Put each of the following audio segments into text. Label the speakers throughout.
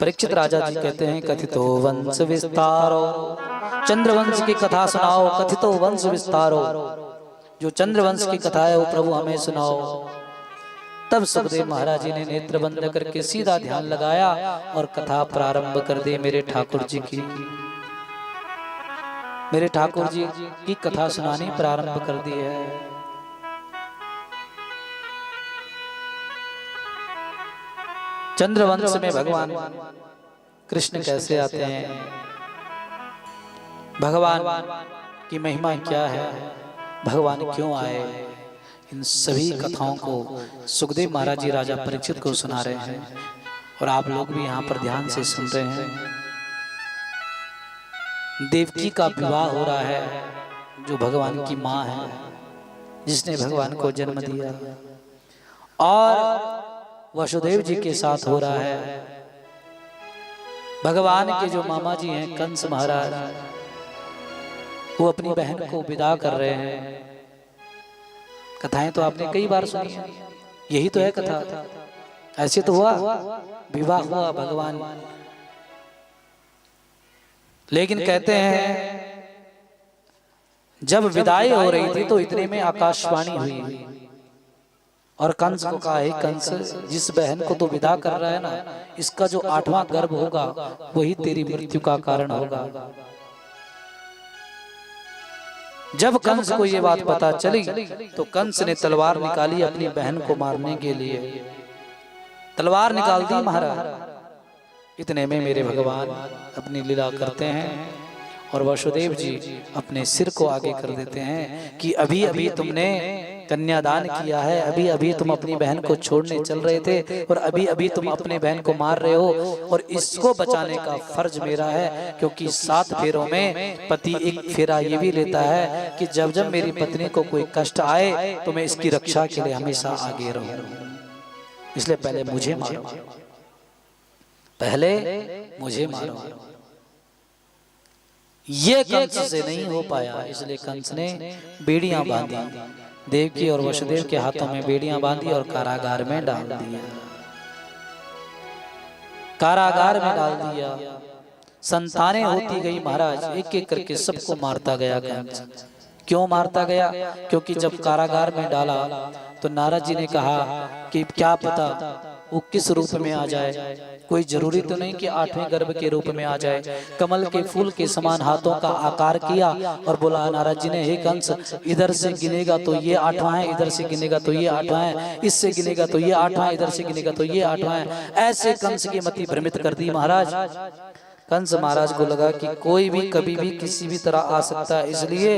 Speaker 1: परीक्षित राजा जी कहते हैं कथितो वंश विस्तारो, चंद्रवंश की कथा सुनाओ। कथितो वंश विस्तारो, जो चंद्रवंश की कथा है वो प्रभु हमें सुनाओ। तब सुखदेव महाराज जी ने नेत्र बंद करके सीधा ध्यान लगाया और कथा प्रारंभ कर दी। मेरे ठाकुर जी की कथा सुनानी प्रारंभ कर दी है। चंद्रवंश में भगवान कृष्ण कैसे आते हैं, भगवान की महिमा क्या है, भगवान क्यों आए, इन सभी कथाओं को सुखदेव महाराज जी राजा परीक्षित को सुना रहे हैं और आप लोग भी यहाँ पर ध्यान से सुन रहे हैं। देवकी का विवाह हो रहा है, जो भगवान की माँ है, जिसने भगवान को जन्म दिया, और वसुदेव जी के साथ हो रहा है। भगवान के जो मामा जी हैं कंस महाराज, वो अपनी बहन को विदा कर रहे हैं। कथाएं तो आपने कई बार सुनी है, यही तो है कथा। ऐसे तो हुआ, विवाह हुआ भगवान। लेकिन कहते हैं जब विदाई हो रही थी तो इतने में आकाशवाणी हुई और कंस को कहा, हे कंस, जिस बहन को तो विदा कर रहा है ना, इसका जो 8वां गर्भ होगा वही तेरी मृत्यु का कारण होगा। जब कंस को ये बात पता चली तो कंस ने तलवार निकाली अपनी बहन को मारने के लिए। तलवार निकाल दी महाराज। इतने में मेरे भगवान अपनी लीला करते हैं और वसुदेव जी अपने सिर को आगे कर देते हैं कि अभी अभी तुमने कन्यादान किया है, अभी अभी तुम अपनी बहन को छोड़ने चल रहे थे और अभी अभी तुम अपने बहन को मार रहे हो, और इसको बचाने का फर्ज मेरा है। क्योंकि 7 फेरों में पति एक फेरा ये भी लेता है कि जब जब मेरी पत्नी को कोई कष्ट आए तो मैं इसकी रक्षा के लिए हमेशा आगे रहूं। इसलिए पहले मुझे मारो, पहले मुझे मारो। ये कंस से नहीं हो पाया, इसलिए कंस ने बेड़ियां बांधी, देवकी और वसुदेव के हाथों में बेड़ियां बांधी और कारागार में डाल दिया। कारागार में डाल दिया। संतानें होती गई महाराज, एक एक करके सबको मारता गया कंस। क्यों मारता गया? क्योंकि जब कारागार में डाला तो नारद जी ने कहा कि क्या पता वो किस रूप में आ जाए, कोई जरूरी तो नहीं कि 8वें गर्भ के रूप में आ जाए। कमल के फूल के समान हाथों का आकार किया और बोला नारद जी ने, हे कंस, इधर से गिनेगा तो ये 8वां है, इधर से गिनेगा तो ये 8वां है, इससे गिनेगा तो ये 8वां है, इधर से गिनेगा तो ये 8वां है। ऐसे कंस की मति भ्रमित कर दी महाराज। कंस महाराज को लगा कि कोई भी कभी भी किसी भी तरह आ सकता है, इसलिए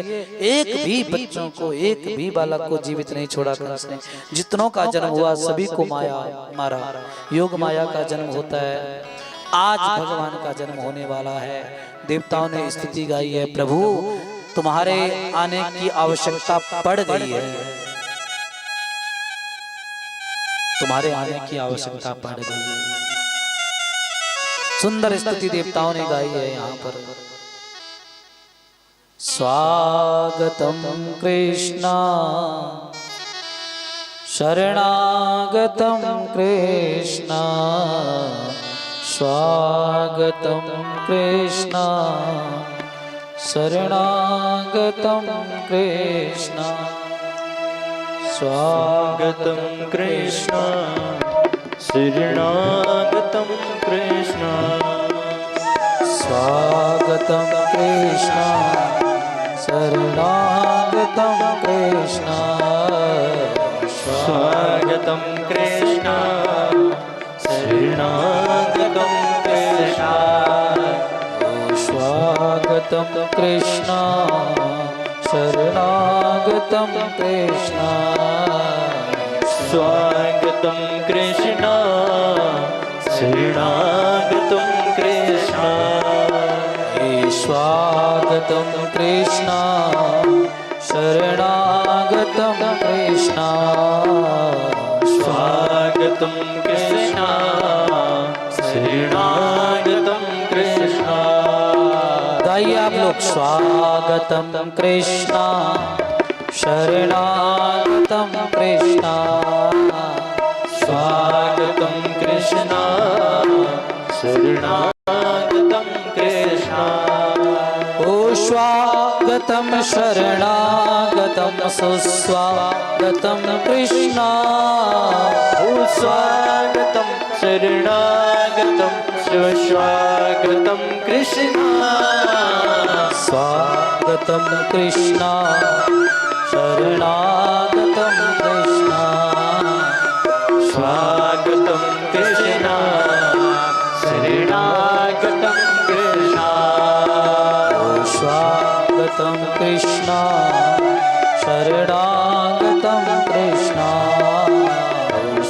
Speaker 1: एक भी बच्चों को, एक भी बालक को जीवित नहीं छोड़ा कंस ने। जितनों का जन्म हुआ सभी को माया मारा। योग माया का जन्म होता है। आज भगवान का जन्म होने वाला है। देवताओं ने स्तुति गाई है, प्रभु तुम्हारे आने की आवश्यकता पड़ गई है, तुम्हारे आने की आवश्यकता पड़ गई है। सुंदर स्तुति देवताओं ने गाई है यहाँ पर। स्वागतम कृष्णा शरणागतम कृष्णा, स्वागतम कृष्णा शरणागतम कृष्णा, स्वागतम कृष्णा शरणागतम कृष्णा, स्वागतम कृष्णा शरणागतम कृष्णा, स्वागतम कृष्णा शरणागतम कृष्णा, स्वागतम कृष्णा शरणागतम कृष्णा, स्वागतम कृष्णा शरणागतम कृष्णा, स्वागतम कृष्णा शरणागतम कृष्णा, स्वागतम कृष्णा शरणागतम कृष्णा। गाइए आप लोग, स्वागतम कृष्णा शरणागतम कृष्णा, स्वागतम कृष्णा
Speaker 2: शरणागतं कृष्ण
Speaker 1: ओ स्वागतं शरणागतं सुस्वागतं कृष्ण
Speaker 2: ओ स्वागतं शरणागतं सुस्वागतं कृष्ण
Speaker 1: स्वागतं कृष्ण शरणागतं कृष्ण
Speaker 2: स्वागतं कृष्ण शरणागतं कृष्ण
Speaker 1: स्वागतं कृष्ण शरणागतं कृष्ण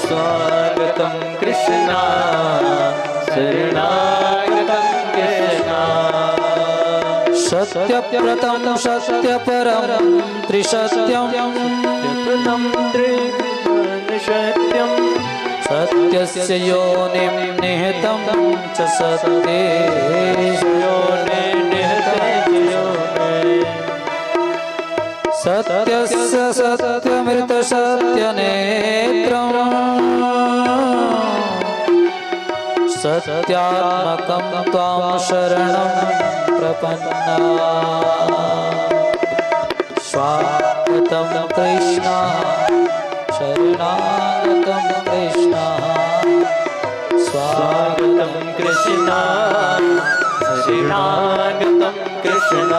Speaker 2: स्वागतं कृष्ण शरणागतं कृष्ण
Speaker 1: सत्यव्रतं सत्यपरं त्रिसत्यं
Speaker 2: प्रथम त्रिसत्यं
Speaker 1: सत्यस्य योनिं निहितं च सत्ये सत्यस्य सत्यमृत सत्यनेत्रम् सत्यात्मकं त्वां शरणं प्रपन्ना स्वागतं कृष्ण शरणागतं कृष्ण
Speaker 2: स्वागतं कृष्ण शरणागतं कृष्ण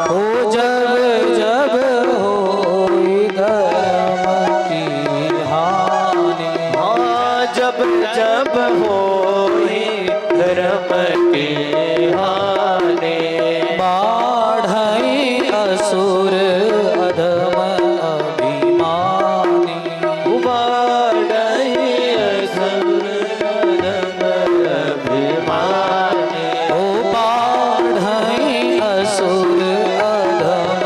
Speaker 1: हो जब जब होई धर्म की हानि
Speaker 2: जब जब होई धर्म की हानि
Speaker 1: बाढ़ई असुर अधम अभिमानी
Speaker 2: उबाड़ई असुर अधम अभिमानी
Speaker 1: ओ बाढ़ई असुर अधम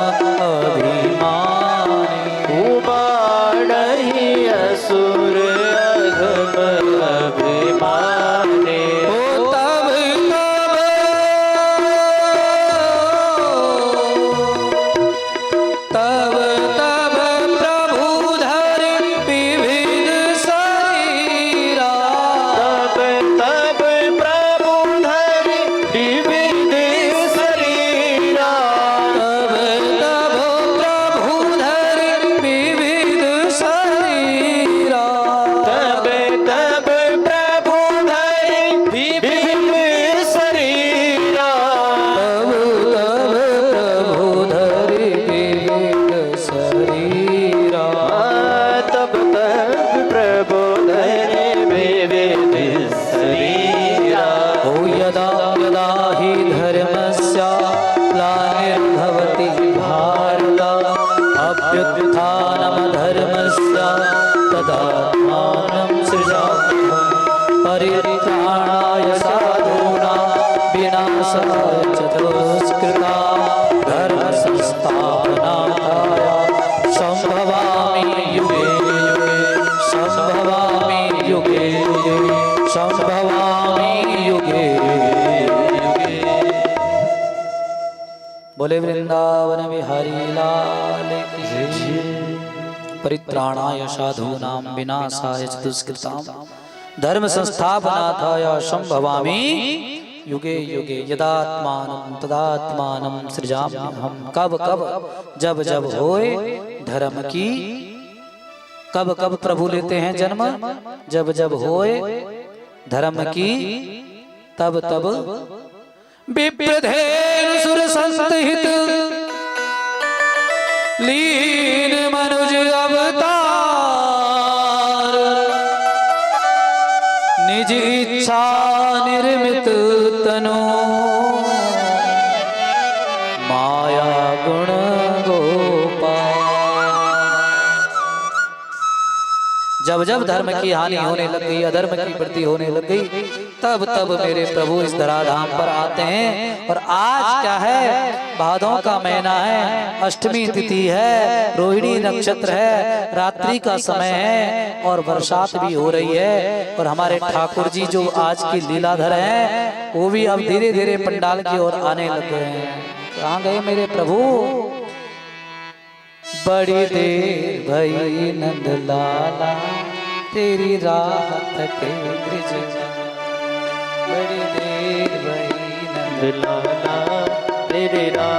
Speaker 1: अभिमानी
Speaker 2: उबाड़ई असुर अधम अभिमानी
Speaker 1: ओ तब तब प्रभु धरि विविध शरीरा
Speaker 2: तब प्रभु धरि विविध शरीरा
Speaker 1: तब प्रभु धरि विविध शरीरा
Speaker 2: तब प्रभु धरि विविध शरीरा
Speaker 1: प्रभु धरि विविध शरीरा
Speaker 2: तब प्रभु धरि विविध शरीरा
Speaker 1: ओ यदा यदा हि धर्मस्य ग्लानिर्भवति भारत अभ्युत्थानमधर्मस्य तदात्मानं सृजाम्यहं परित्राणाय साधूनां विनाशाय च दुष्कृतां धर्मसंस्थापनार्थाय सम्भवामि युगे युगे सम्भवामि युगे युगे सम्भवामि युगे युगे। बोले वृंदावन बिहारी लाल की जय। परित्राणाय साधूनां विनाशाय च दुष्कृतां धर्म संस्थापनार्थाय संभवामि युगे युगे यदात्मानं तदात्मानं सृजाम्यहं कब कब जब जब होए धर्म की कब कब प्रभु लेते हैं जन्म जब जब होए धर्म की तब तब विप्रधेनु सुर संतहित लीन मनुज अवतार निज इच्छा निर्मित तनु माया गुण गोपाल। जब जब धर्म की हानि होने लग गई, अधर्म की वृद्धि होने लग गई, तब तब मेरे प्रभु इस धराधाम पर आते हैं। और आज क्या है, भादों का महीना है, अष्टमी तिथि है, रोहिणी नक्षत्र है, रात्रि का समय है और बरसात भी हो रही है। और हमारे ठाकुर जी जो आज की लीलाधर हैं, वो भी अब धीरे धीरे पंडाल की ओर आने लग गए हैं। कहाँ गए मेरे प्रभु? बड़ी देर भई नंद लाला तेरी राहत के ब्रिज। बड़ी देर वही नंद
Speaker 2: लाला तेरे राम